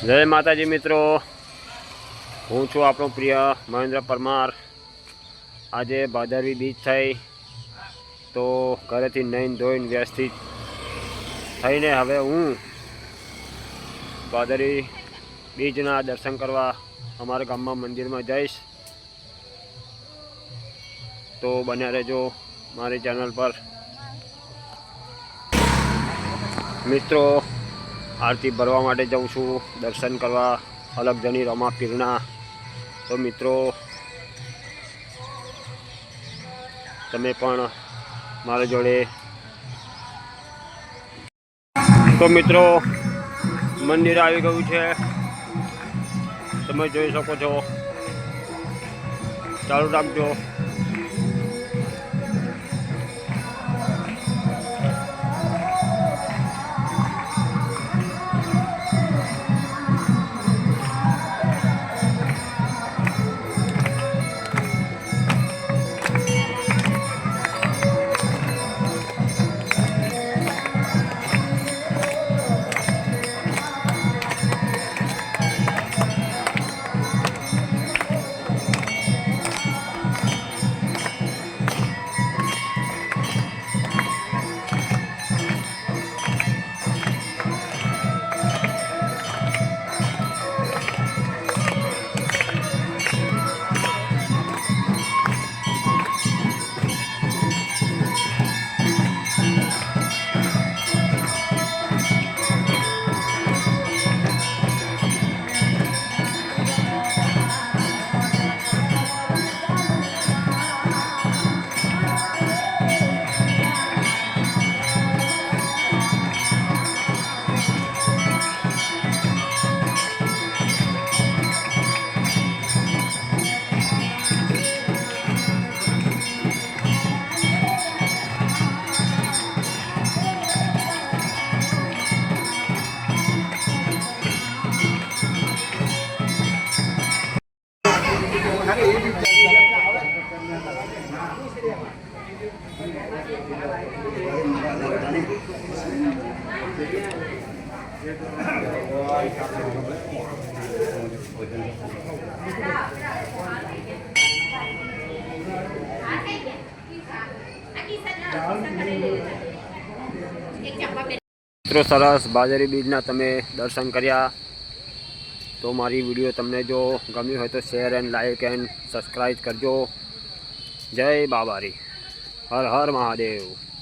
जय माताजी मित्रों, हूँ छूँ आपणो प्रिय महेंद्र परमार। आजे भादरवी बीज थई तो घरेथी नईन धोईने व्यवस्थित थईने हवे हूँ भादरवी बीजना दर्शन करवा अमारा गाममां मंदिर में जईश। तो बन्या रहेजो मारी चैनल पर। मित्रों, आरती भरवा माटे जाऊँ छूँ, दर्शन करवा अलग जनी रमा पीरना। तो मित्रों, तमे पण मारा जोड़े। तो मित्रों, मंदिर आई गयुं छे, तमे जोई शको छो। चालू राखजो। मित्रों, सरस बाजरी बीजना तमे दर्शन कर्या। तो मारी वीडियो तमने जो गमी हो तो share and like and subscribe करजो। जय बाबारी, हर हर महादेव।